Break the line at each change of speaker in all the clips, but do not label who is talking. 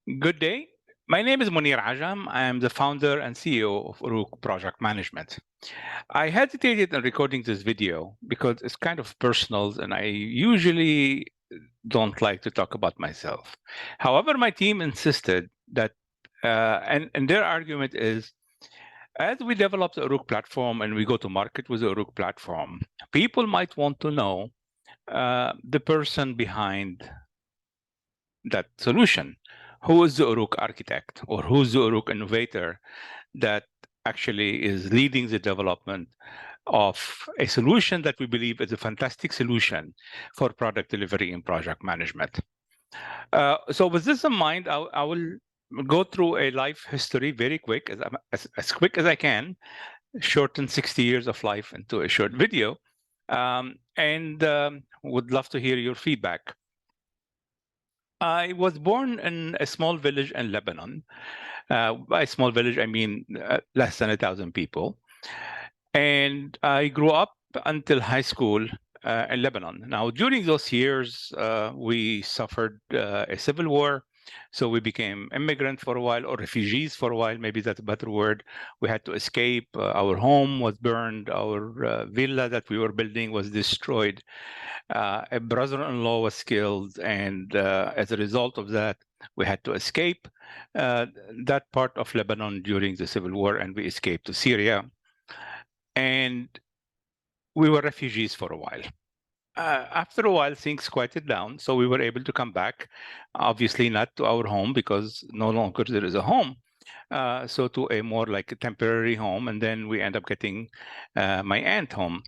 Good day. My name is Munir Ajam. I am the founder and CEO of Uruk Project Management. I hesitated in recording this video because it's kind of personal and I usually don't like to talk about myself. However, my team insisted that, and their argument is, as we develop the Uruk platform and we go to market with the Uruk platform, people might want to know the person behind that solution. Who is the Uruk architect or who's the Uruk innovator that actually is leading the development of a solution that we believe is a fantastic solution for product delivery and project management. So with this in mind, I will go through a life history very quick, as quick as I can, shorten 60 years of life into a short video, and would love to hear your feedback. I was born in a small village in Lebanon. By small village, I mean less than 1,000 people. And I grew up until high school in Lebanon. Now, during those years, we suffered a civil war. So we became immigrant for a while, or refugees for a while, maybe that's a better word. We had to escape. Our home was burned. Our villa that we were building was destroyed. A brother-in-law was killed, and as a result of that, we had to escape uh, that part of Lebanon during the civil war, and we escaped to Syria. And we were refugees for a while. After a while, things quieted down, so we were able to come back. Obviously, not to our home because no longer there is a home. So to a more like a temporary home, and then we end up getting my aunt home.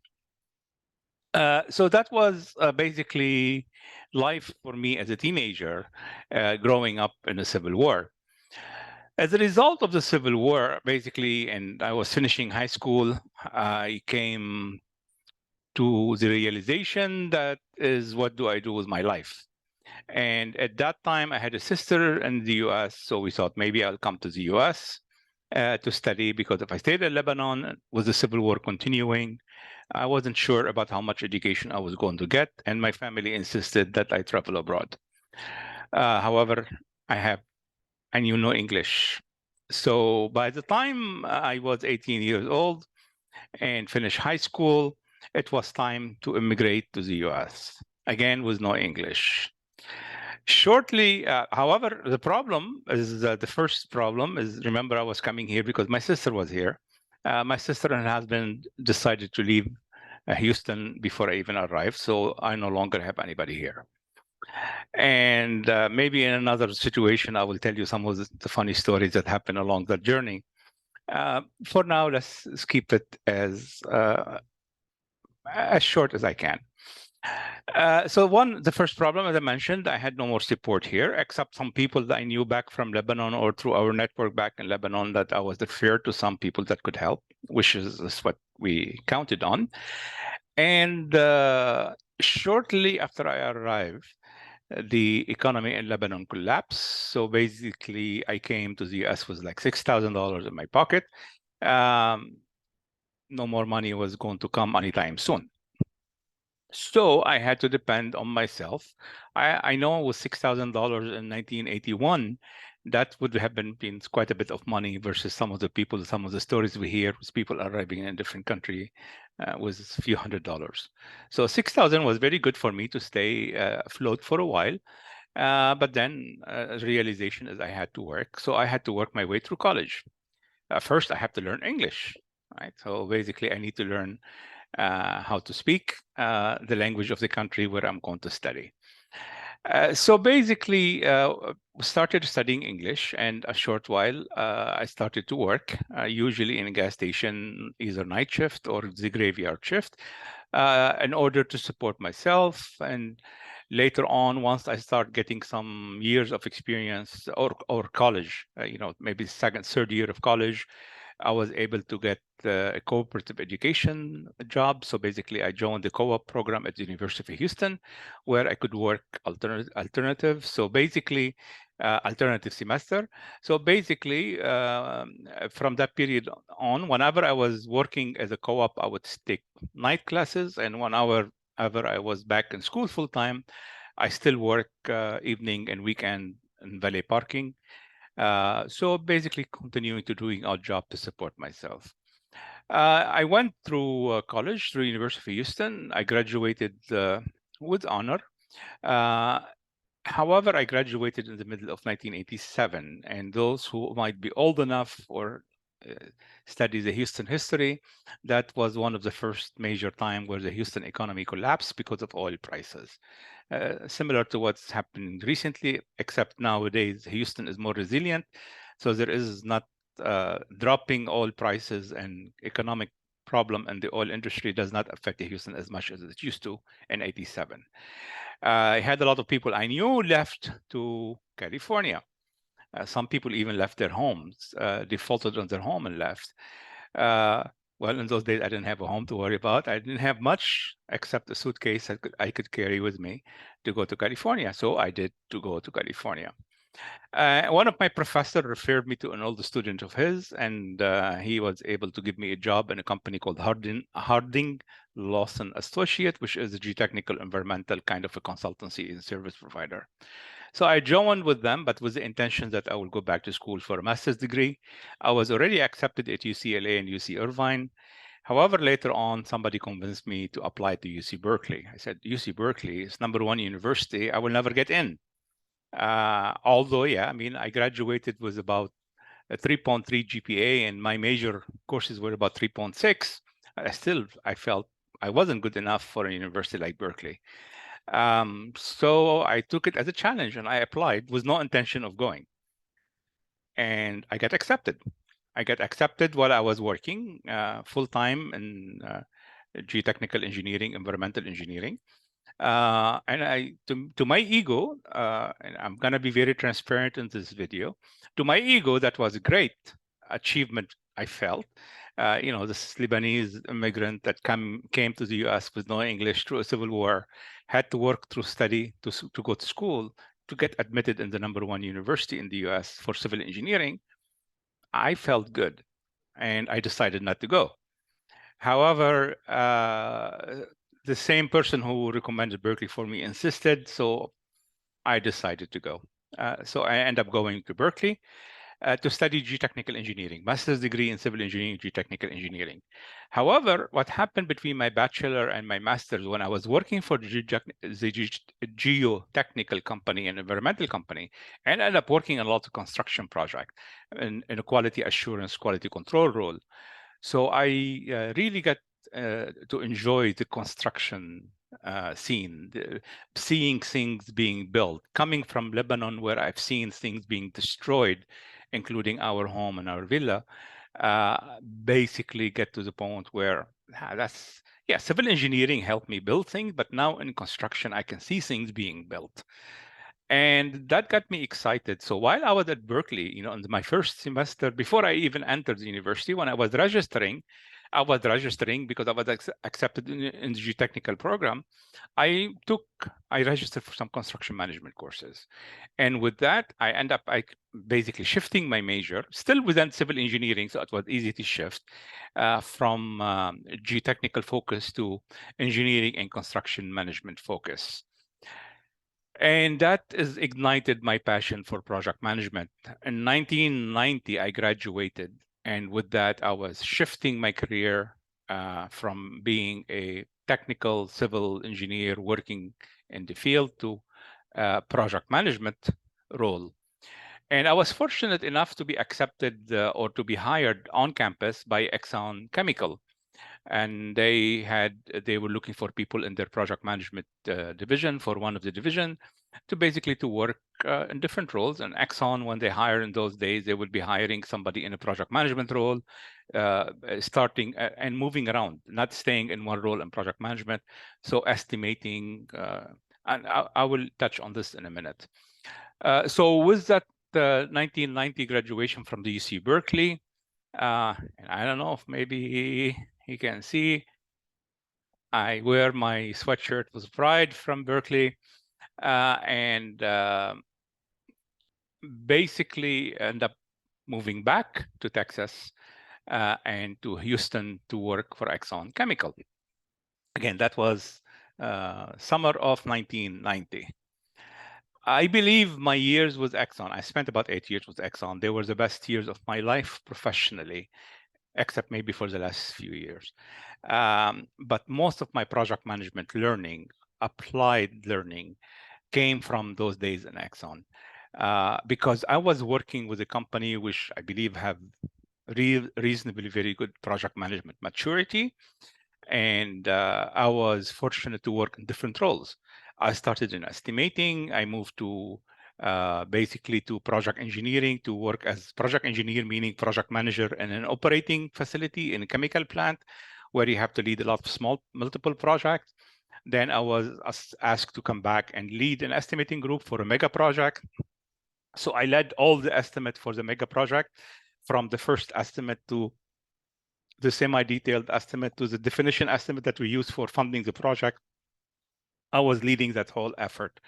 So that was basically life for me as a teenager, growing up in the Civil War. As a result of the Civil War, basically, and I was finishing high school, I came to the realization that is, what do I do with my life? And at that time, I had a sister in the US, so we thought maybe I'll come to the US to study, because if I stayed in Lebanon with the civil war continuing, I wasn't sure about how much education I was going to get, and my family insisted that I travel abroad. However, I knew no English. So by the time I was 18 years old and finished high school, it was time to immigrate to the US, again with no English. Shortly, however, the problem is the first problem is, remember, I was coming here because my sister was here. My sister and husband decided to leave Houston before I even arrived, so I no longer have anybody here. And maybe in another situation, I will tell you some of the funny stories that happened along that journey. For now, let's keep it as short as I can. So the first problem, as I mentioned, I had no more support here, except some people that I knew back from Lebanon or through our network back in Lebanon, that I was referred to some people that could help, which is what we counted on. And shortly after I arrived, the economy in Lebanon collapsed. So basically, I came to the US with like $6,000 in my pocket. No more money was going to come anytime soon. So I had to depend on myself. I know with $6,000 in 1981, that would have been quite a bit of money versus some of the stories we hear with people arriving in a different country with a few $100s. So 6,000 was very good for me to stay afloat for a while. But then realization is I had to work. So I had to work my way through college. First, I have to learn English, right? So basically, I need to learn how to speak the language of the country where I'm going to study. So basically, started studying English, and a short while, I started to work, usually in a gas station, either night shift or the graveyard shift, in order to support myself. And later on, once I start getting some years of experience or college, maybe second, third year of college, I was able to get a cooperative education job. So basically, I joined the co-op program at the University of Houston, where I could work alternative. So basically, alternative semester. So basically, from that period on, whenever I was working as a co-op, I would take night classes, and whenever I was back in school full time, I still work evening and weekend and valet parking. So basically continuing to doing odd job to support myself. I went through college, through University of Houston. I graduated with honor. Uh, However, I graduated in the middle of 1987, and those who might be old enough or uh, study the Houston history, that was one of the first major time where the Houston economy collapsed because of oil prices. Similar to what's happened recently, except nowadays Houston is more resilient, so there is not dropping oil prices, and economic problem in the oil industry does not affect Houston as much as it used to in 87. I had a lot of people I knew left to California. Some people even left their homes, defaulted on their home and left. Uh, well, in those days, I didn't have a home to worry about. I didn't have much except a suitcase I could carry with me to go to California. So I did to go to California. One of my professors referred me to an old student of his, and he was able to give me a job in a company called Harding Lawson Associate, which is a geotechnical environmental kind of a consultancy and service provider. So I joined with them, but with the intention that I will go back to school for a master's degree. I was already accepted at UCLA and UC Irvine. However, later on, somebody convinced me to apply to UC Berkeley. I said, UC Berkeley is #1 university. I will never get in. Although, yeah, I mean, I graduated with about a 3.3 GPA, and my major courses were about 3.6. I felt I wasn't good enough for a university like Berkeley. So I took it as a challenge and I applied with no intention of going. And I got accepted. I got accepted while I was working full-time in geotechnical engineering, environmental engineering. And to my ego, and I'm gonna be very transparent in this video. To my ego, that was a great achievement. I felt, this Lebanese immigrant that came to the U.S. with no English through a civil war, had to work through study to go to school to get admitted in the #1 university in the U.S. for civil engineering. I felt good, and I decided not to go. However, the same person who recommended Berkeley for me insisted, so I decided to go. So I end up going to Berkeley to study geotechnical engineering, master's degree in civil engineering, geotechnical engineering. However, what happened between my bachelor and my master's, when I was working for the geotechnical company and environmental company, and ended up working on a lot of construction projects in a quality assurance, quality control role. So I really got to enjoy the construction scene, seeing things being built. Coming from Lebanon, where I've seen things being destroyed, including our home and our villa, basically get to the point where civil engineering helped me build things, but now in construction, I can see things being built. And that got me excited. So while I was at Berkeley, in my first semester, before I even entered the university, when I was registering because I was accepted in the geotechnical program. I registered for some construction management courses. And with that, I end up basically shifting my major, still within civil engineering, so it was easy to shift from geotechnical focus to engineering and construction management focus. And that has ignited my passion for project management. In 1990, I graduated. And with that, I was shifting my career from being a technical civil engineer working in the field to project management role. And I was fortunate enough to be accepted or to be hired on campus by Exxon Chemical. And they were looking for people in their project management division, for one of the division, to work in different roles. And Exxon, when they hire in those days, they would be hiring somebody in a project management role, starting and moving around, not staying in one role in project management. So estimating, and I will touch on this in a minute. So with that 1990 graduation from the UC Berkeley, and I don't know if maybe you can see, I wear my sweatshirt with pride from Berkeley, and basically end up moving back to Texas and to Houston to work for Exxon Chemical. Again, that was summer of 1990. I believe my years with Exxon, I spent about 8 years with Exxon. They were the best years of my life professionally, except maybe for the last few years. But most of my project management learning, applied learning, came from those days in Exxon. Because I was working with a company which I believe have reasonably very good project management maturity. And I was fortunate to work in different roles. I started in estimating. I moved to basically to project engineering, to work as project engineer, meaning project manager in an operating facility in a chemical plant, where you have to lead a lot of small multiple projects. Then I was asked to come back and lead an estimating group for a mega project. So I led all the estimate for the mega project, from the first estimate to the semi-detailed estimate to the definition estimate that we use for funding the project. I was leading that whole effort,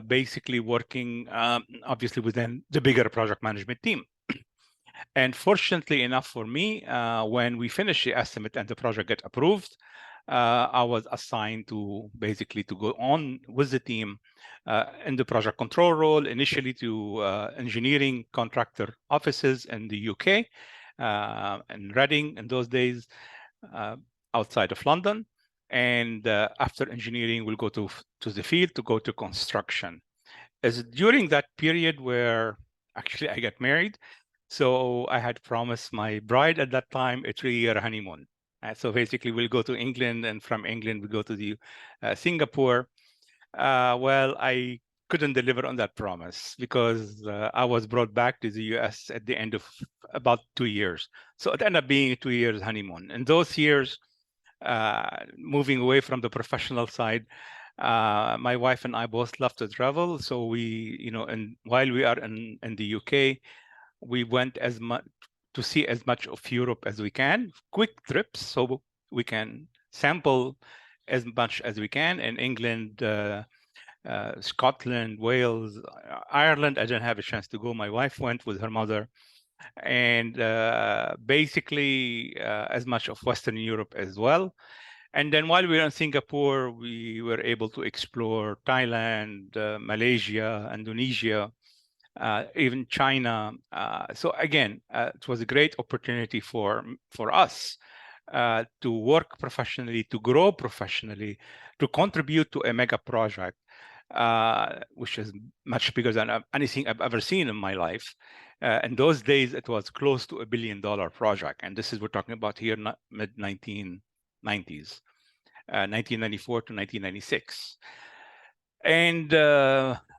basically working obviously within the bigger project management team. And fortunately enough for me, when we finished the estimate and the project got approved, I was assigned to basically to go on with the team in the project control role, initially to engineering contractor offices in the UK, and Reading in those days, outside of London. And after engineering, we'll go to the field to go to construction. As during that period where actually I got married, so I had promised my bride at that time a 3-year honeymoon. So basically, we'll go to England, and from England we go to the Singapore. Well, I couldn't deliver on that promise because I was brought back to the US at the end of about 2 years. So it ended up being a 2 years honeymoon. And those years, moving away from the professional side, my wife and I both love to travel. So we, and while we are in the UK, we went as much to see as much of Europe as we can, quick trips, so we can sample as much as we can in England, Scotland, Wales, Ireland. I didn't have a chance to go. My wife went with her mother, and basically as much of Western Europe as well. And then while we were in Singapore, we were able to explore Thailand, Malaysia, Indonesia, even China. So again, it was a great opportunity for us to work professionally, to grow professionally, to contribute to a mega project, which is much bigger than anything I've ever seen in my life. In those days, it was close to $1 billion project. And this is, we're talking about here, mid-1990s, 1994 to 1996. And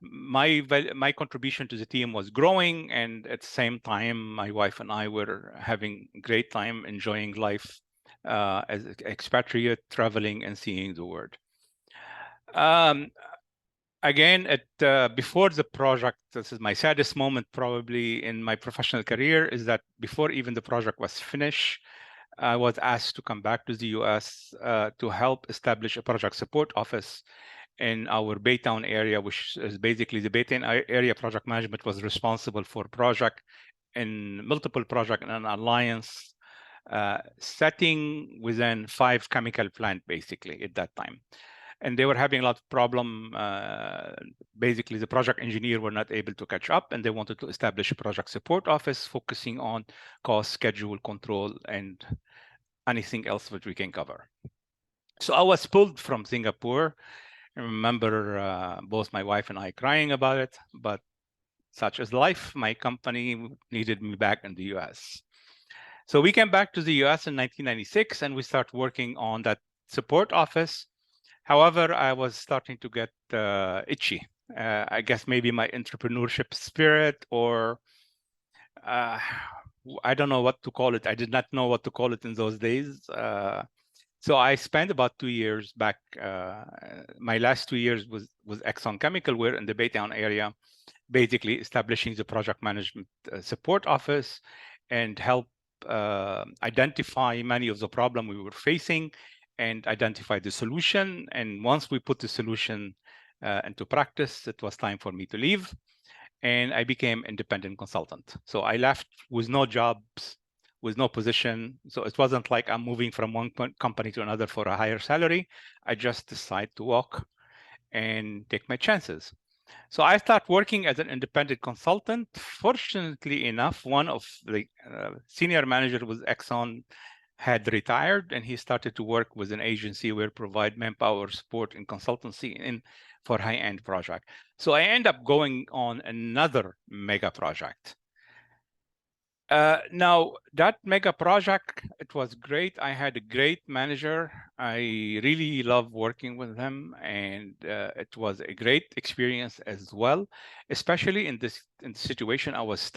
my contribution to the team was growing, and at the same time, my wife and I were having a great time enjoying life as an expatriate, traveling and seeing the world. Again, before the project, this is my saddest moment probably in my professional career, is that before even the project was finished, I was asked to come back to the US to help establish a project support office in our Baytown area, which is basically the Baytown area project management was responsible for project in multiple project in an alliance setting within 5 chemical plant basically at that time. And they were having a lot of problem. Basically, the project engineer were not able to catch up, and they wanted to establish a project support office focusing on cost, schedule, control, and anything else that we can cover. So I was pulled from Singapore. I remember both my wife and I crying about it, but such is life. My company needed me back in the US. So we came back to the US in 1996, and we started working on that support office. However, I was starting to get itchy. I guess maybe my entrepreneurship spirit, or I don't know what to call it. I did not know what to call it in those days. So I spent about 2 years back. My last 2 years was Exxon Chemical. We're in the Baytown area, basically establishing the project management support office and help identify many of the problems we were facing and identify the solution. And once we put the solution into practice, it was time for me to leave. And I became independent consultant. So I left with no jobs, with no position. So it wasn't like I'm moving from one company to another for a higher salary. I just decided to walk and take my chances. So I started working as an independent consultant. Fortunately enough, one of the senior manager with Exxon had retired, and he started to work with an agency where provide manpower support and consultancy for high-end project. So I end up going on another mega project. Now, that mega project, it was great. I had a great manager. I really love working with him, and it was a great experience as well, especially in this situation. I was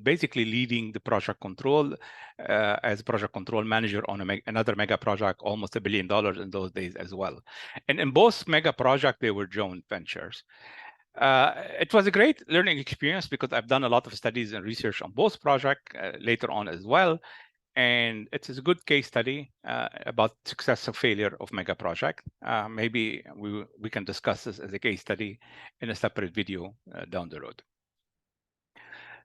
basically leading the project control as project control manager on another mega project, almost $1 billion in those days as well. And in both mega projects, they were joint ventures. It was a great learning experience because I've done a lot of studies and research on both projects later on as well. And it is a good case study about success or failure of mega project. Maybe we can discuss this as a case study in a separate video down the road.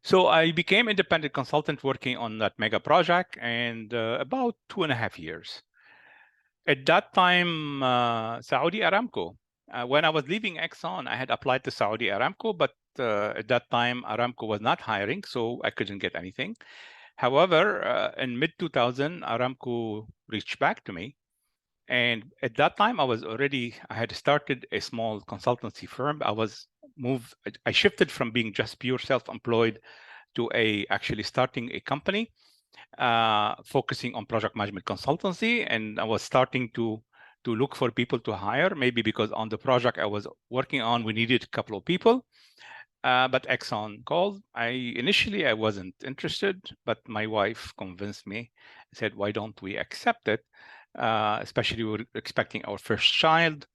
So I became independent consultant working on that mega project and about 2.5 years. At that time, Saudi Aramco. When I was leaving Exxon, I had applied to Saudi Aramco, but at that time, Aramco was not hiring, so I couldn't get anything. However, in mid-2000, Aramco reached back to me. And at that time, I had started a small consultancy firm. I shifted from being just pure self-employed to actually starting a company focusing on project management consultancy, and I was starting to look for people to hire, maybe because on the project I was working on, we needed a couple of people. But Exxon called. Initially I wasn't interested, but my wife convinced me, said, why don't we accept it? Especially we're expecting our first child.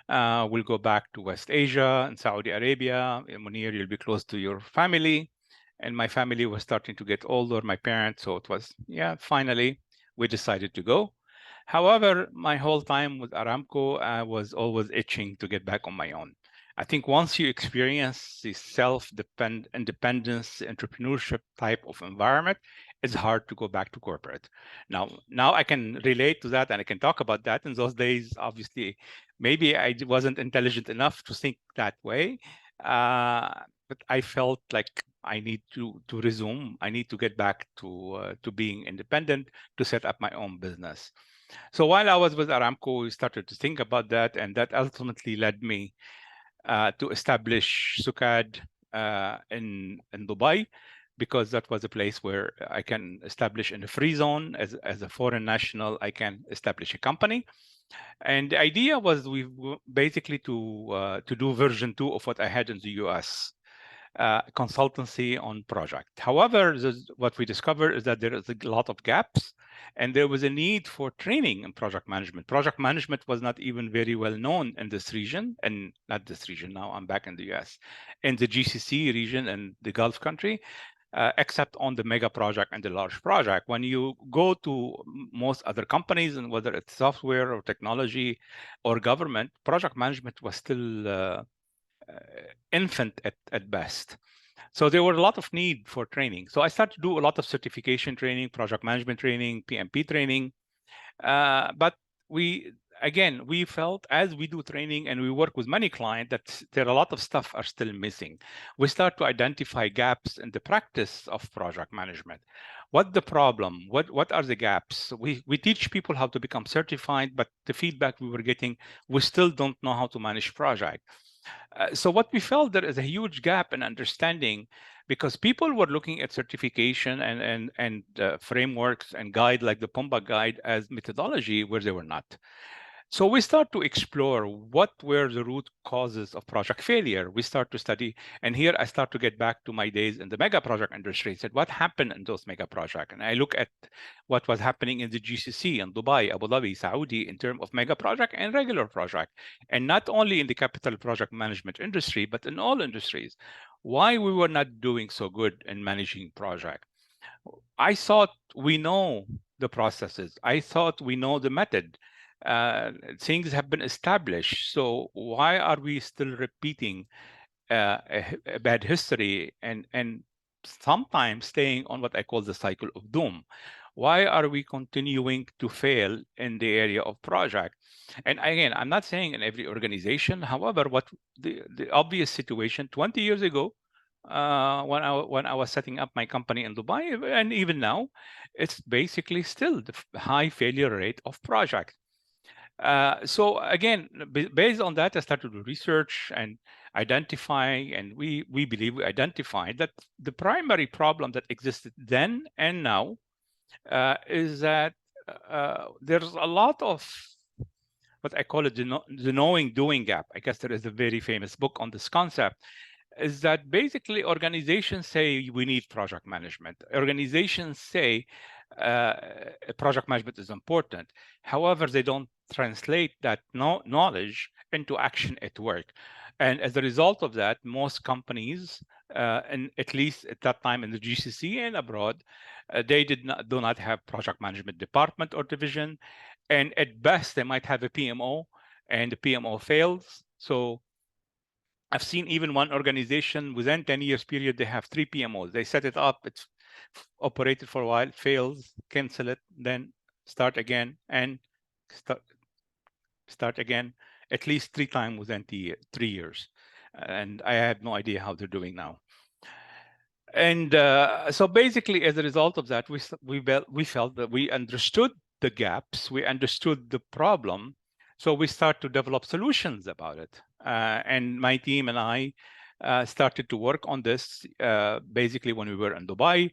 We'll go back to West Asia and Saudi Arabia. Munir, you'll be close to your family. And my family was starting to get older, my parents. So it was, finally, we decided to go. However, my whole time with Aramco, I was always itching to get back on my own. I think once you experience the independence, entrepreneurship type of environment, it's hard to go back to corporate. Now I can relate to that and I can talk about that. In those days, obviously, maybe I wasn't intelligent enough to think that way. But I felt like I need to resume. I need to get back to being independent, to set up my own business. So while I was with Aramco, we started to think about that, and that ultimately led me to establish Sukad in Dubai, because that was a place where I can establish in a free zone as a foreign national. I can establish a company. And the idea was basically to do version 2 of what I had in the US. Consultancy on project. However, what we discovered is that there is a lot of gaps, and there was a need for training in project management. Project management was not even very well known in this region, and not this region. Now I'm back in the US, in the GCC region and the Gulf country. Except on the mega project and the large project. When you go to most other companies, and whether it's software or technology or government, project management was still infant at best. So there were a lot of need for training. So I started to do a lot of certification training, project management training, PMP training. But we felt as we do training and we work with many clients that there are a lot of stuff are still missing. We start to identify gaps in the practice of project management. What the problem? What are the gaps? We teach people how to become certified, but the feedback we were getting, we still don't know how to manage project. So what we felt, there is a huge gap in understanding, because people were looking at certification and frameworks and guide like the POMBA guide as methodology, where they were not. So we start to explore what were the root causes of project failure. We start to study, and here I start to get back to my days in the mega project industry. I said, what happened in those mega projects? And I look at what was happening in the GCC in Dubai, Abu Dhabi, Saudi, in terms of mega project and regular project, and not only in the capital project management industry, but in all industries. Why we were not doing so good in managing project? I thought we know the processes. I thought we know the method. Things have been established. So why are we still repeating a bad history and sometimes staying on what I call the cycle of doom? Why are we continuing to fail in the area of project? And again, I'm not saying in every organization. However, what the obvious situation 20 years ago, when I was setting up my company in Dubai, and even now, it's basically still the high failure rate of project. So again, based on that, I started to research and identify, and we believe we identified that the primary problem that existed then and now is that there's a lot of what I call it the knowing doing gap. I guess there is a very famous book on this concept. Is that basically organizations say we need project management. Organizations say uh, project management is important. However, they don't translate that knowledge into action at work. And as a result of that, most companies, and at least at that time in the GCC and abroad, they do not have project management department or division, and at best they might have a PMO, and the PMO fails. So I've seen even one organization within 10 years period, they have 3 PMOs. They set it up, it's operated for a while, fails, cancel it, then start again, and start again at least 3 times within 3 years. And I have no idea how they're doing now. And so basically, as a result of that, we felt that we understood the gaps, we understood the problem, so we start to develop solutions about it. And my team and I started to work on this basically when we were in Dubai.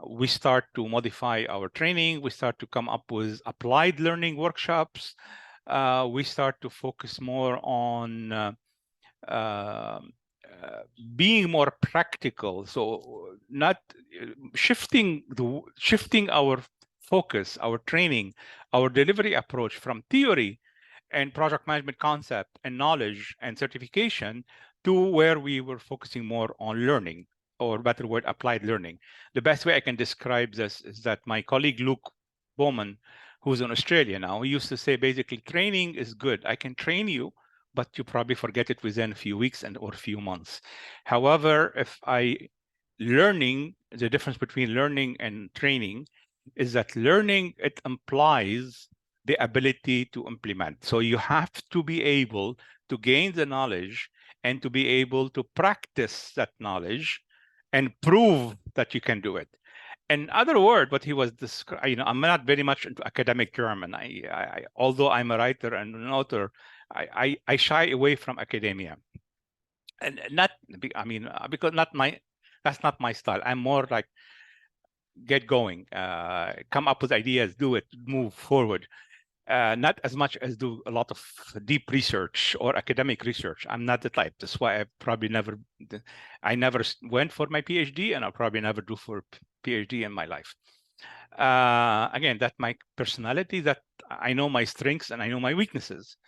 We start to modify our training. We start to come up with applied learning workshops. We start to focus more on being more practical, so not shifting our focus, our training, our delivery approach from theory and project management concept and knowledge and certification to where we were focusing more on learning, or better word, applied learning. The best way I can describe this is that my colleague Luke Bowman, who's in Australia now, he used to say basically training is good. I can train you, but you probably forget it within a few weeks or a few months. However, the difference between learning and training is that learning, it implies the ability to implement. So you have to be able to gain the knowledge and to be able to practice that knowledge and prove that you can do it. In other words, what he was describing, I'm not very much into academic term, and although I'm a writer and an author, I shy away from academia, and not, I mean, because that's not my style. I'm more like get going, come up with ideas, do it, move forward. Not as much as do a lot of deep research or academic research. I'm not the type. That's why I never went for my PhD, and I'll probably never do for PhD in my life. Again, that's my personality, that I know my strengths and I know my weaknesses.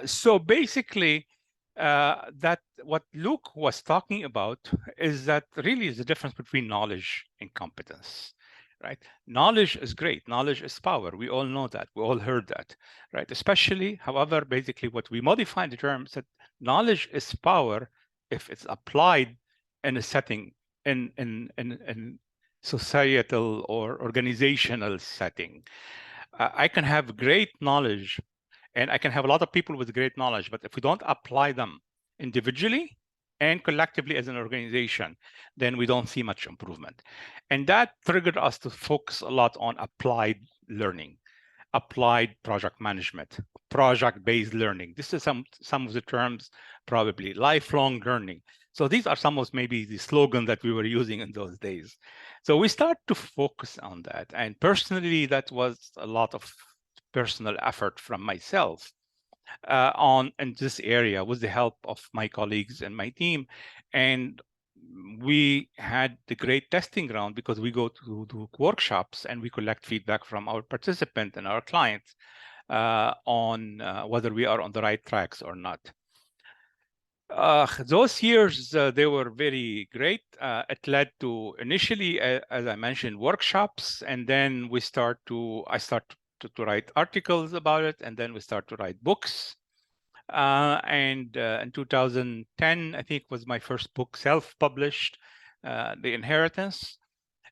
So basically, that what Luke was talking about is that really is the difference between knowledge and competence, right? Knowledge is great. Knowledge is power. We all know that. We all heard that, right? Especially, however, basically what we modify the term is that knowledge is power if it's applied in a setting, in societal or organizational setting. I can have great knowledge, and I can have a lot of people with great knowledge, but if we don't apply them individually and collectively as an organization, then we don't see much improvement. And that triggered us to focus a lot on applied learning, applied project management, project-based learning. This is some of the terms, probably lifelong learning. So these are some of maybe the slogan that we were using in those days. So we start to focus on that. And personally, that was a lot of personal effort from myself in this area with the help of my colleagues and my team. And we had the great testing ground because we go to workshops and we collect feedback from our participants and our clients on whether we are on the right tracks or not. Those years, they were very great. It led to initially, as I mentioned, workshops, and then I start to write articles about it, and then we start to write books. And in 2010, I think was my first book, self-published, The Inheritance.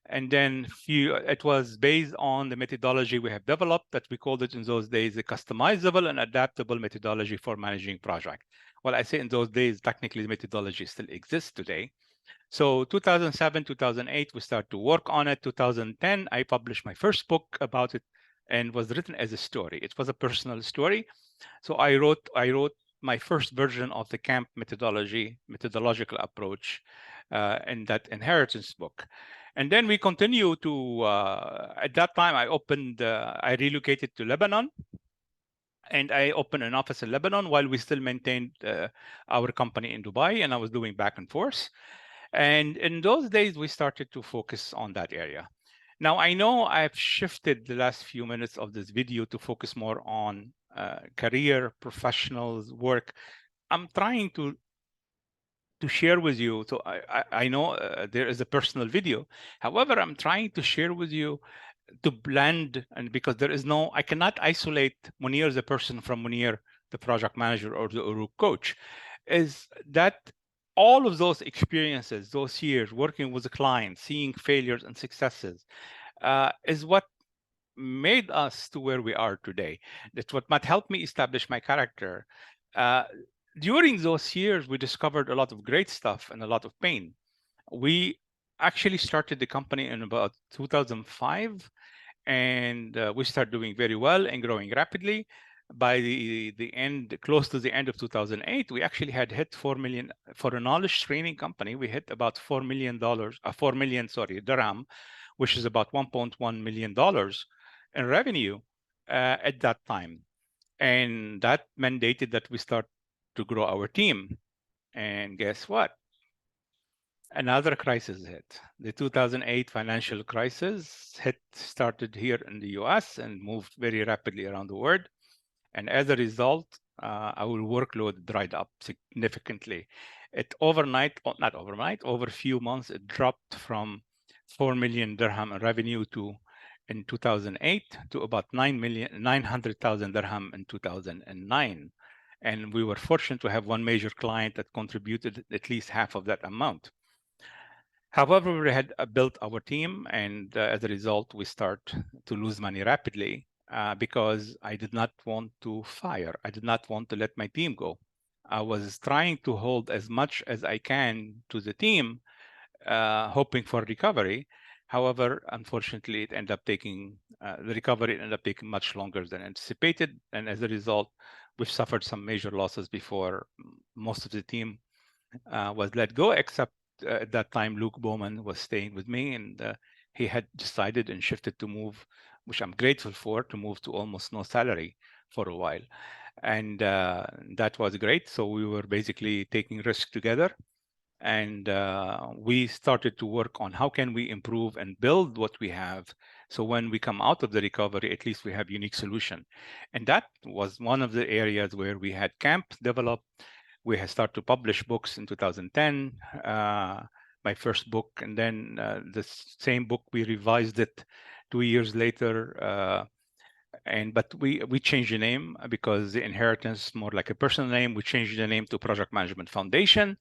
And then it was based on the methodology we have developed that we called it in those days a customizable and adaptable methodology for managing project. Well, I say in those days, technically the methodology still exists today. So 2007, 2008, we started to work on it. 2010, I published my first book about it and was written as a story. It was a personal story. So I wrote my first version of the camp methodological approach in that inheritance book. And then we continue to, at that time, I relocated to Lebanon, and I opened an office in Lebanon while we still maintained our company in Dubai, and I was doing back and forth. And in those days, we started to focus on that area. Now, I know I've shifted the last few minutes of this video to focus more on career, professionals, work. I'm trying to share with you. So I know there is a personal video. However, I'm trying to share with you to blend, and because there is no, I cannot isolate Munir as a person from Munir, the project manager or the Uruk coach, is that all of those experiences, those years working with the client, seeing failures and successes, is what made us to where we are today. That's what might help me establish my character. Uh, During those years, we discovered a lot of great stuff and a lot of pain. We actually started the company in about 2005, and we started doing very well and growing rapidly. By the end, close to the end of 2008, we actually had hit 4 million for a knowledge training company. We hit about $4 million, 4 million, sorry, dirham, which is about $1.1 million in revenue at that time. And that mandated that we start to grow our team. And guess what? Another crisis hit. The 2008 financial crisis started here in the US and moved very rapidly around the world. And as a result, our workload dried up significantly. Not overnight, over a few months, it dropped from 4 million dirham in revenue in 2008 to about 900,000 dirham in 2009. And we were fortunate to have one major client that contributed at least half of that amount. However, we had built our team, and as a result, we start to lose money rapidly because I did not want to fire. I did not want to let my team go. I was trying to hold as much as I can to the team, hoping for recovery. However, unfortunately, the recovery ended up taking much longer than anticipated. And as a result, we've suffered some major losses before most of the team was let go, except at that time, Luke Bowman was staying with me, and he had decided and shifted to move, which I'm grateful for, to move to almost no salary for a while. And that was great. So we were basically taking risk together. And we started to work on how can we improve and build what we have. So when we come out of the recovery, at least we have unique solution. And that was one of the areas where we had camp developed. We had started to publish books in 2010, my first book, and then the same book, we revised it 2 years later. But we changed the name because the inheritance more like a personal name. We changed the name to Project Management Foundation,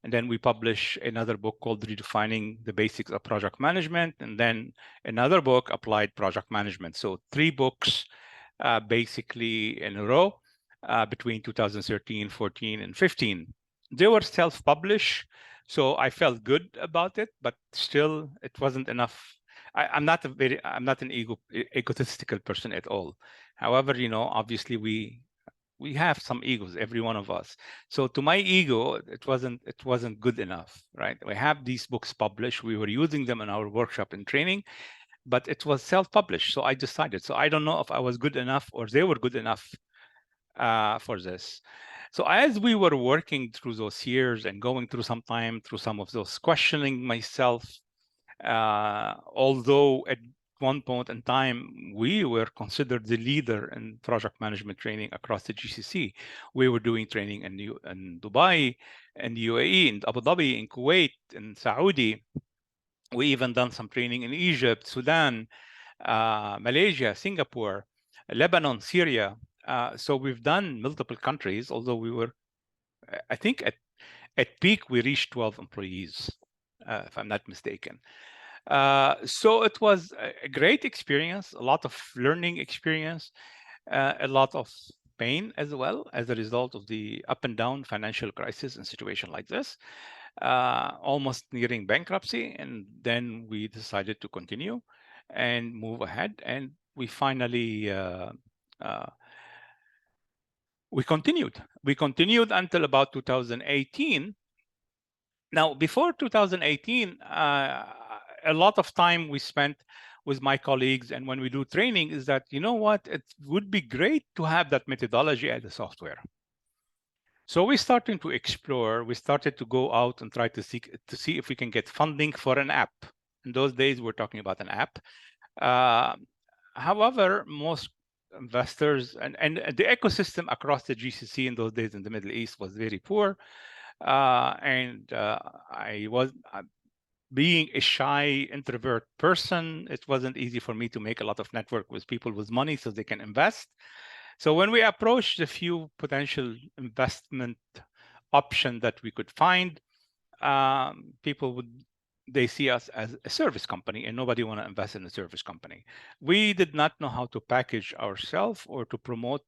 and then we published another book called Redefining the Basics of Project Management, and then another book, Applied Project Management. So 3 books basically in a row between 2013, 14, and 15. They were self-published, so I felt good about it, but still it wasn't enough. I'm not an egotistical person at all. However, obviously we have some egos, every one of us. So to my ego, it wasn't good enough, right? We have these books published. We were using them in our workshop and training, but it was self-published. So I decided. So I don't know if I was good enough or they were good enough for this. So as we were working through those years and going through some of those questioning myself, although at one point in time, we were considered the leader in project management training across the GCC. We were doing training in Dubai, in the UAE, in Abu Dhabi, in Kuwait, in Saudi. We even done some training in Egypt, Sudan, Malaysia, Singapore, Lebanon, Syria. So we've done multiple countries, although we were, I think at peak, we reached 12 employees, if I'm not mistaken. So it was a great experience, a lot of learning experience, a lot of pain as well as a result of the up and down financial crisis and situation like this, almost nearing bankruptcy. And then we decided to continue and move ahead. And we finally we continued. We continued until about 2018. Now, before 2018, a lot of time we spent with my colleagues and when we do training is that, you know what, it would be great to have that methodology as a software. So we started to explore, we started to go out and try to see if we can get funding for an app. In those days, we're talking about an app. However, most investors and the ecosystem across the GCC in those days in the Middle East was very poor. I was being a shy introvert person, it wasn't easy for me to make a lot of network with people with money so they can invest. So when we approached a few potential investment option that we could find, people they see us as a service company and nobody want to invest in a service company. We did not know how to package ourselves or to promote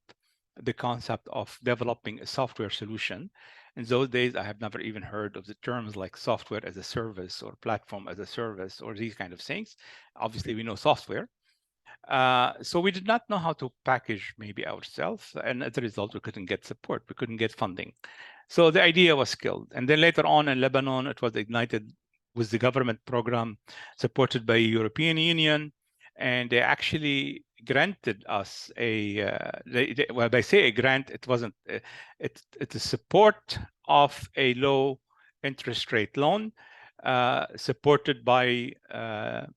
the concept of developing a software solution. In those days, I have never even heard of the terms like software as a service or platform as a service or these kind of things. Obviously, we know software. So we did not know how to package maybe ourselves. And as a result, we couldn't get support. We couldn't get funding. So the idea was killed. And then later on in Lebanon, it was ignited with the government program supported by European Union. And they actually granted us well, I say a grant, it wasn't, it's a support of a low interest rate loan supported by the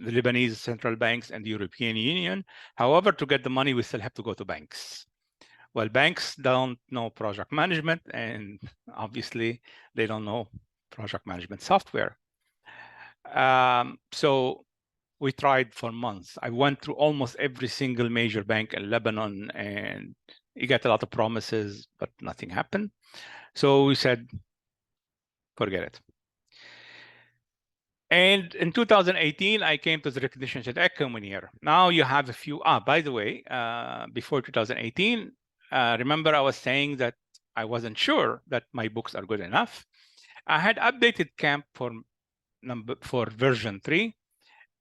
Lebanese central banks and the European Union. However, to get the money, we still have to go to banks. Well, banks don't know project management, and obviously they don't know project management software. So we tried for months. I went through almost every single major bank in Lebanon, and you get a lot of promises, but nothing happened. So we said, forget it. And in 2018, I came to the recognition that Munir. Now you have a few. By the way, before 2018, remember I was saying that I wasn't sure that my books are good enough. I had updated CAMP for version 3,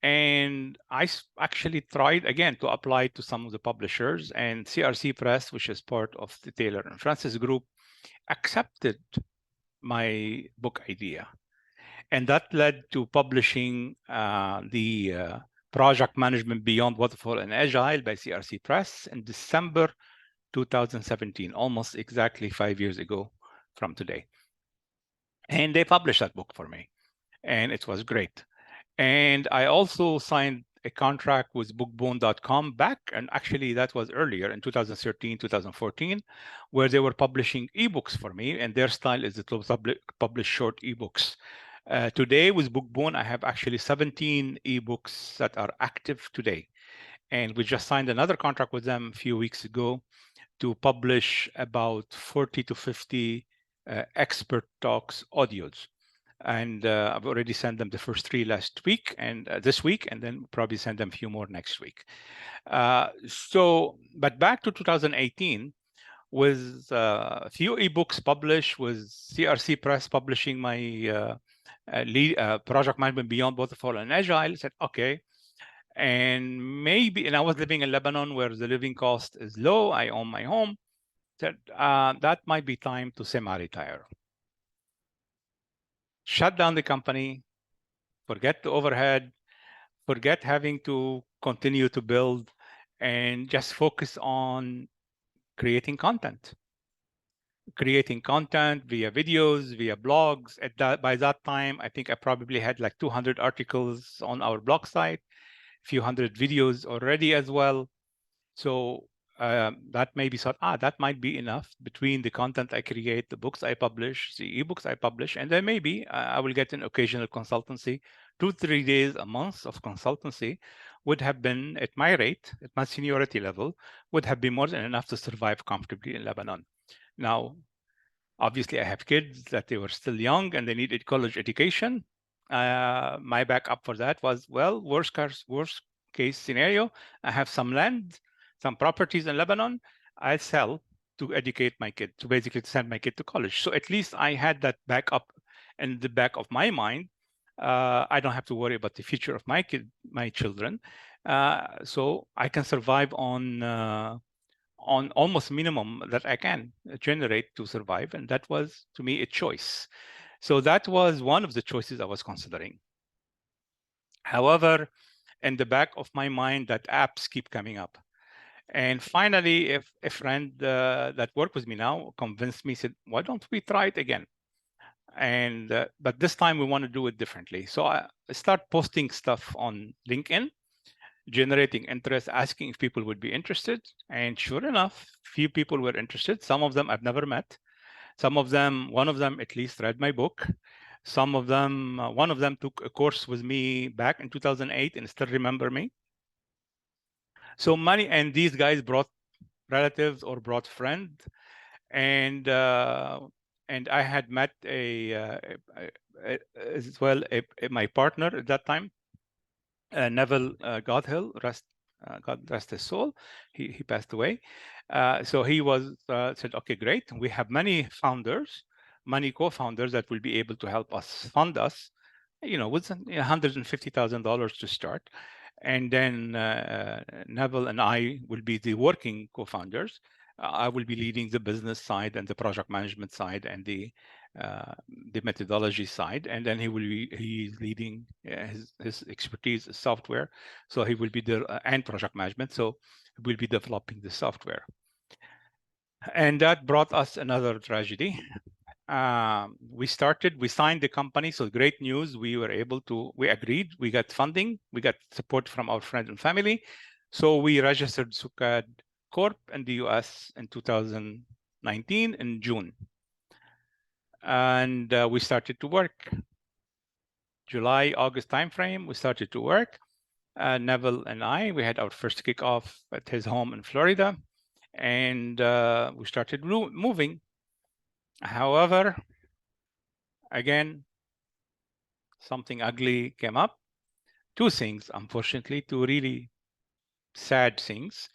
and I actually tried again to apply to some of the publishers, and CRC Press, which is part of the Taylor and Francis group, accepted my book idea. And that led to publishing the Project Management Beyond Waterfall and Agile by CRC Press in December 2017, almost exactly 5 years ago from today. And they published that book for me, and it was great. And I also signed a contract with bookbone.com back, and actually that was earlier in 2013, 2014, where they were publishing ebooks for me, and their style is to publish short ebooks. Today with Bookbone, I have actually 17 ebooks that are active today. And we just signed another contract with them a few weeks ago to publish about 40 to 50 expert talks audios. And I've already sent them the first 3 last week and this week, and then probably send them a few more next week. But back to 2018, with a few ebooks published, with CRC Press publishing my project management beyond waterfall and agile, I said, okay. And I was living in Lebanon where the living cost is low. I own my home. Said that might be time to semi-retire. Shut down the company, forget the overhead, forget having to continue to build, and just focus on creating content via videos, via blogs. By that time, I think I probably had like 200 articles on our blog site, a few hundred videos already as well. So that maybe thought, that might be enough between the content I create, the books I publish, the ebooks I publish, and then maybe I will get an occasional consultancy. 2-3 days a month of consultancy would have been, at my rate, at my seniority level, would have been more than enough to survive comfortably in Lebanon. Now, obviously, I have kids that they were still young and they needed college education. my backup for that was, well, worst case scenario, I have some land, some properties in Lebanon, I'll sell to educate my kid, to basically send my kid to college. So at least I had that backup in the back of my mind. I don't have to worry about the future of my children. So I can survive on almost minimum that I can generate to survive. And that was, to me, a choice. So that was one of the choices I was considering. However, in the back of my mind, that apps keep coming up. And finally, if a friend that worked with me now convinced me, said, why don't we try it again? And but this time we want to do it differently. So I start posting stuff on LinkedIn, generating interest, asking if people would be interested. And sure enough, few people were interested. Some of them I've never met. Some of them, one of them at least read my book. Some of them, one of them took a course with me back in 2008 and still remember me. So many, and these guys brought relatives or brought friends, and I had met as well my partner at that time, Neville Godhill, God rest his soul. He passed away. So he was said, okay, great. We have many founders, many co-founders that will be able to help us fund us, with $150,000 to start. And then Neville and I will be the working co-founders. I will be leading the business side and the project management side and the methodology side, and then he's leading his expertise is software, so he will be the and project management, so he will be developing the software. And that brought us another tragedy. We signed the company, so great news. We agreed, we got funding, we got support from our friends and family. So we registered Sukad Corp in the US in 2019 in June. And we started to work. July, August timeframe, we started to work. Neville and I, we had our first kickoff at his home in Florida, and we started moving. However, again, something ugly came up. Two things, unfortunately, two really sad things.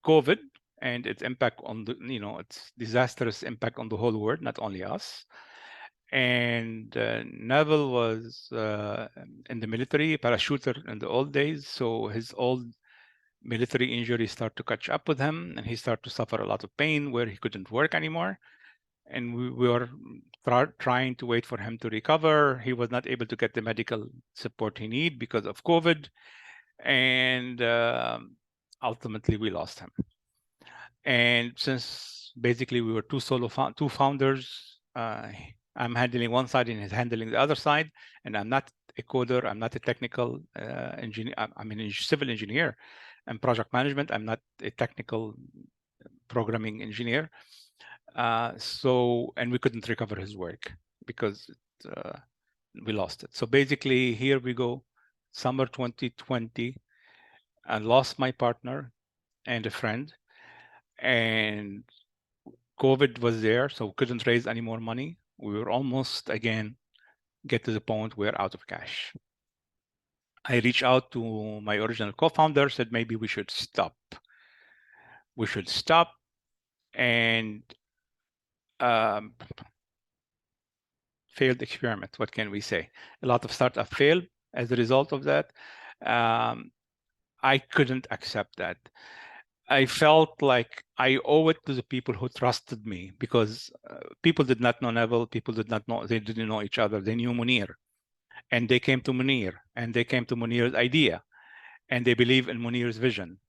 COVID and its impact on its disastrous impact on the whole world, not only us. And Neville was in the military, parachuter in the old days, so his old military injuries start to catch up with him, and he started to suffer a lot of pain where he couldn't work anymore. And we were trying to wait for him to recover. He was not able to get the medical support he needed because of COVID, and ultimately we lost him. And since basically we were two founders, I'm handling one side and he's handling the other side, and I'm not a coder, I'm not a technical engineer, I'm a civil engineer and project management. I'm not a technical programming engineer. And we couldn't recover his work because we lost it. So basically here we go, summer 2020, I lost my partner and a friend, and COVID was there, so couldn't raise any more money. We were almost, again, get to the point we're out of cash. I reached out to my original co-founder, said maybe we should stop. We should stop, and failed experiment. What can we say? A lot of startups failed as a result of that. I couldn't accept that. I felt like I owe it to the people who trusted me, because people did not know Neville, people did not know, they didn't know each other. They knew Munir, and they came to Munir, and they came to Munir's idea, and they believe in Munir's vision.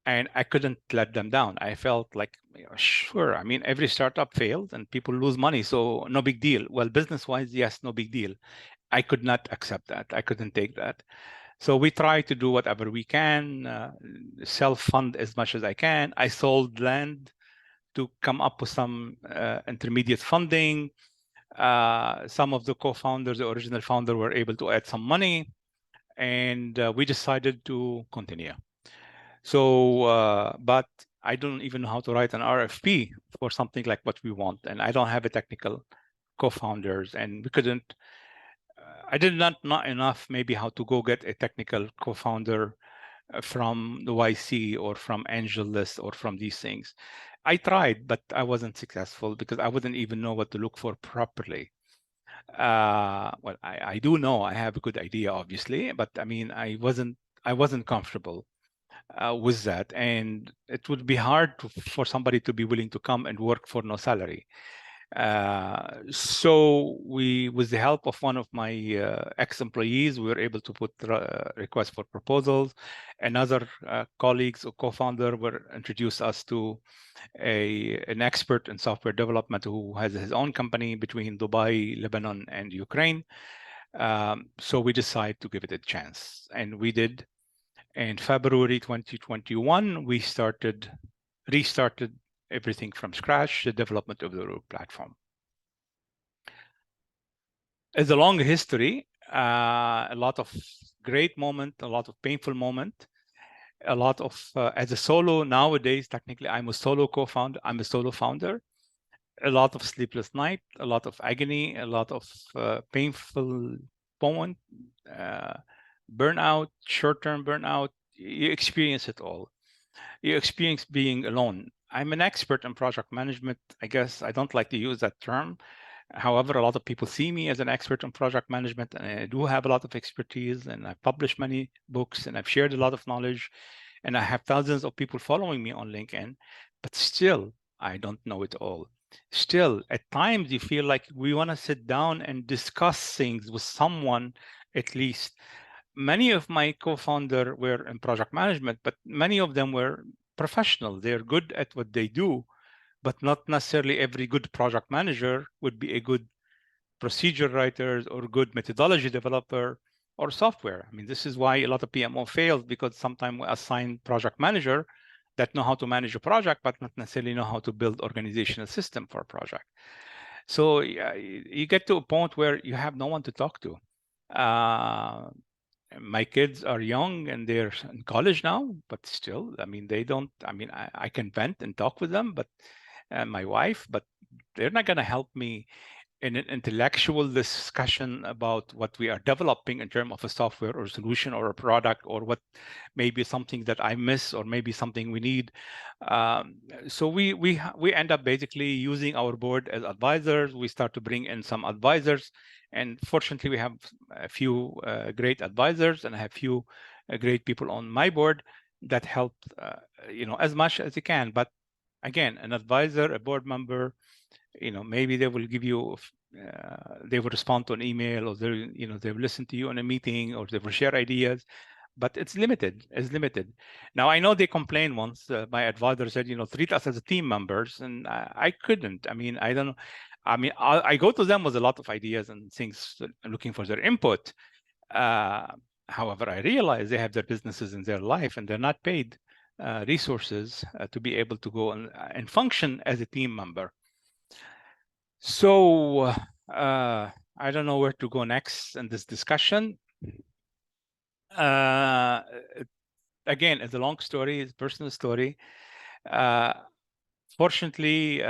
And I couldn't let them down. I felt like, sure, I mean, every startup failed and people lose money, so no big deal. Well, business-wise, yes, no big deal. I could not accept that. I couldn't take that. So we try to do whatever we can, self-fund as much as I can. I sold land to come up with some intermediate funding. Some of the co-founders, the original founder, were able to add some money, and we decided to continue. So, but I don't even know how to write an RFP for something like what we want, and I don't have a technical co-founders, and we couldn't. I did not know enough maybe how to go get a technical co-founder from the YC or from Angel List or from these things. I tried, but I wasn't successful because I wouldn't even know what to look for properly. Well, I do know I have a good idea, obviously, but I mean, I wasn't comfortable with that, and it would be hard for somebody to be willing to come and work for no salary. So with the help of one of my ex-employees, we were able to put requests for proposals. Another colleagues or co-founder were introduced us to an expert in software development who has his own company between Dubai, Lebanon, and Ukraine. So we decided to give it a chance, and we did. In February 2021, we restarted everything from scratch, the development of the Uruk platform. It's a long history, a lot of great moment, a lot of painful moment, a lot of, as a solo nowadays, technically I'm a solo co-founder, I'm a solo founder, a lot of sleepless night, a lot of agony, a lot of painful moment, burnout, short-term burnout, you experience it all. You experience being alone. I'm an expert in project management. I guess I don't like to use that term. However, a lot of people see me as an expert in project management, and I do have a lot of expertise, and I've published many books, and I've shared a lot of knowledge, and I have thousands of people following me on LinkedIn, but still, I don't know it all. Still, at times, you feel like we want to sit down and discuss things with someone, at least. Many of my co-founder were in project management, but many of them were professional. They're good at what they do, but not necessarily every good project manager would be a good procedure writer or good methodology developer or software. I mean, this is why a lot of PMO fails, because sometimes we assign project manager that know how to manage a project, but not necessarily know how to build organizational system for a project. So you get to a point where you have no one to talk to. My kids are young and they're in college now, but still, I mean, they don't, I mean, I can vent and talk with them, but my wife, but they're not going to help me in an intellectual discussion about what we are developing in terms of a software or solution or a product, or what maybe something that I miss, or maybe something we need. So we end up basically using our board as advisors. We start to bring in some advisors, and fortunately we have a few great advisors, and I have few great people on my board that help as much as they can. But again, an advisor, a board member, maybe they will give you, they will respond to an email, or they will listen to you in a meeting, or they will share ideas, but it's limited. Now, I know they complained once, my advisor said, treat us as a team members, and I couldn't. I mean, I don't know. I mean, I go to them with a lot of ideas and things, looking for their input. However, I realize they have their businesses in their life, and they're not paid resources to be able to go and function as a team member. So I don't know where to go next in this discussion. Again, it's a long story, it's a personal story. Fortunately,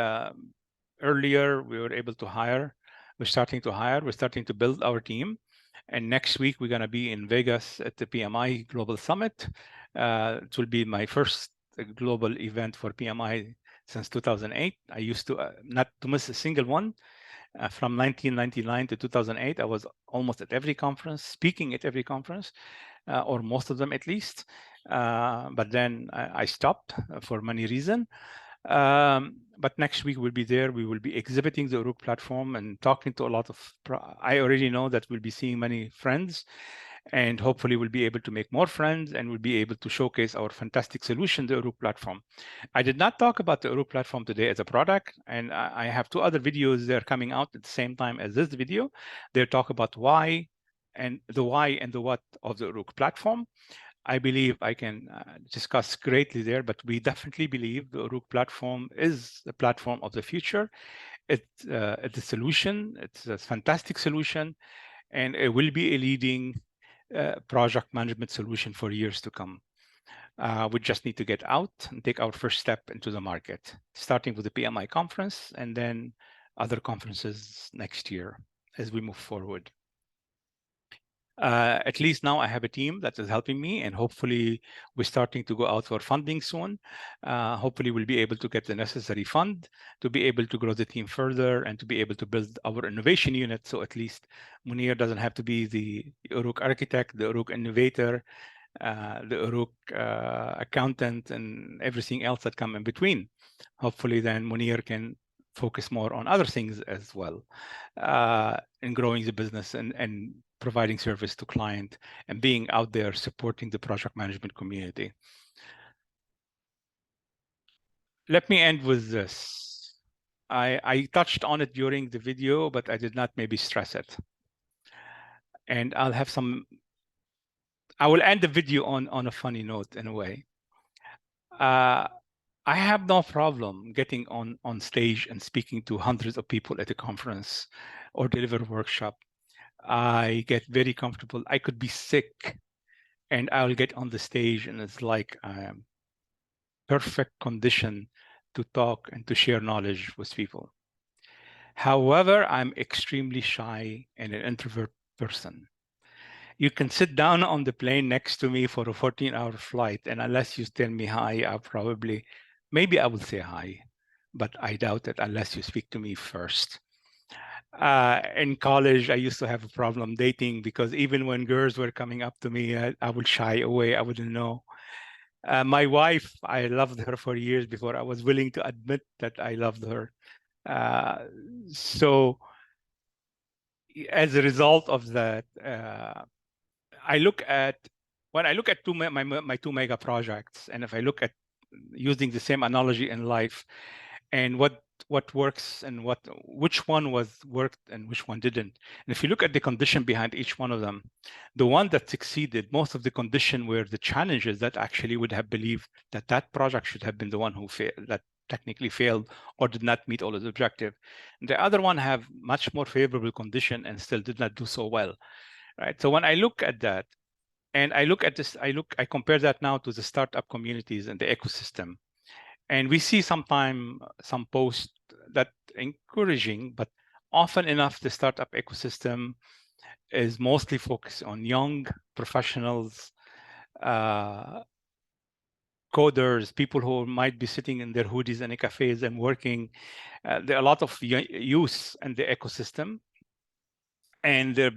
earlier we were able to hire. We're starting to build our team. And next week, we're going to be in Vegas at the PMI Global Summit. It will be my first global event for PMI since 2008. I used to not to miss a single one. From 1999 to 2008, I was almost at every conference, speaking at every conference, or most of them at least. But then I stopped for many reasons. But next week we'll be there. We will be exhibiting the Uruk platform and talking to a lot of, I already know that we'll be seeing many friends, and hopefully we'll be able to make more friends, and we'll be able to showcase our fantastic solution, the Uruk platform. I did not talk about the Uruk platform today as a product, and I have two other videos that are coming out at the same time as this video. They talk about why and the what of the Uruk platform. I believe I can discuss greatly there, but we definitely believe the Uruk platform is the platform of the future. It's a solution. It's a fantastic solution, and it will be a leading project management solution for years to come. We just need to get out and take our first step into the market, starting with the PMI conference and then other conferences next year as we move forward. At least now I have a team that is helping me, and hopefully we're starting to go out for funding soon. Hopefully we'll be able to get the necessary fund to be able to grow the team further and to be able to build our innovation unit. So at least Munir doesn't have to be the Uruk architect, the Uruk innovator, the Uruk accountant, and everything else that come in between. Hopefully then Munir can focus more on other things as well in growing the business and providing service to client and being out there supporting the project management community. Let me end with this. I touched on it during the video, but I did not maybe stress it. And I will end the video on a funny note in a way. I have no problem getting on stage and speaking to hundreds of people at a conference or deliver a workshop. I get very comfortable. I could be sick and I'll get on the stage and it's like perfect condition to talk and to share knowledge with people. However, I'm extremely shy and an introvert person. You can sit down on the plane next to me for a 14-hour flight, and unless you tell me hi, maybe I will say hi, but I doubt it unless you speak to me first. In college, I used to have a problem dating because even when girls were coming up to me, I would shy away. I wouldn't know. My wife, I loved her for years before I was willing to admit that I loved her. So as a result of that, when I look at my two mega projects, and if I look at using the same analogy in life, and what works and which one worked and which one didn't. And if you look at the condition behind each one of them, the one that succeeded, most of the condition were the challenges that actually would have believed that that project should have been the one who failed, that technically failed or did not meet all its objective. And the other one have much more favorable condition and still did not do so well, right? So when I look at that, and I look at this, I compare that now to the startup communities and the ecosystem. And we see sometimes some posts that encouraging, but often enough, the startup ecosystem is mostly focused on young professionals, coders, people who might be sitting in their hoodies in cafes and working. There are a lot of youth in the ecosystem. And the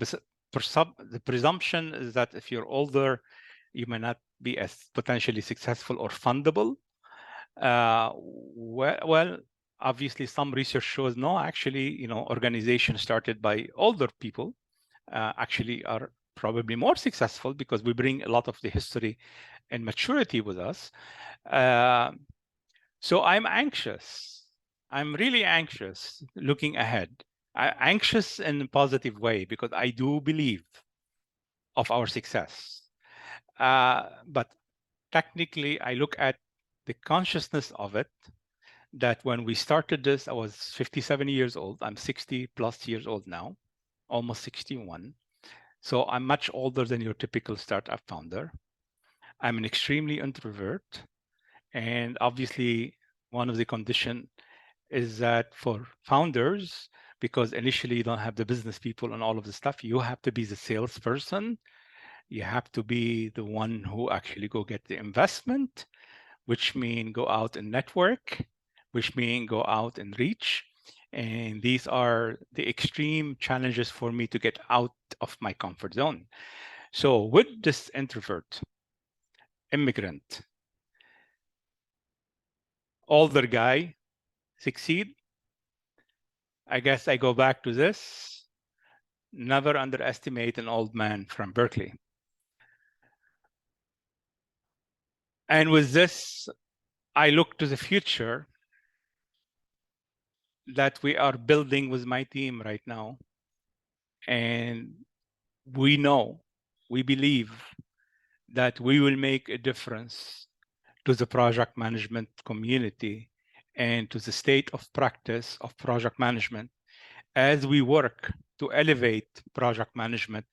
presumption is that if you're older, you may not be as potentially successful or fundable. Well, obviously, some research shows no. Actually, organizations started by older people actually are probably more successful because we bring a lot of the history and maturity with us. So I'm anxious. I'm really anxious looking ahead. Anxious in a positive way because I do believe of our success. But technically, I look at the consciousness of it, that when we started this, I was 57 years old. I'm 60 plus years old now, almost 61. So I'm much older than your typical startup founder. I'm an extremely introvert. And obviously, one of the conditions is that for founders, because initially you don't have the business people and all of the stuff, you have to be the salesperson. You have to be the one who actually go get the investment, which mean go out and network, which mean go out and reach. And these are the extreme challenges for me to get out of my comfort zone. So with this introvert, immigrant, older guy succeed, I guess I go back to this. Never underestimate an old man from Berkeley. And with this, I look to the future that we are building with my team right now. And we believe that we will make a difference to the project management community and to the state of practice of project management as we work to elevate project management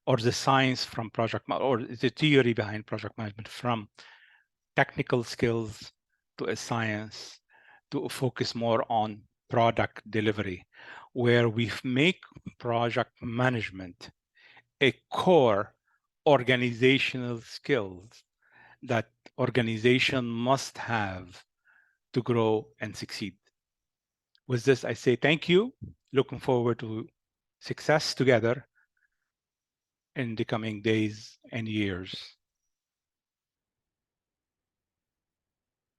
or the science from or the theory behind project management from technical skills to a science to focus more on product delivery, where we make project management a core organizational skills that organization must have to grow and succeed. With this, I say thank you. Looking forward to success together in the coming days and years.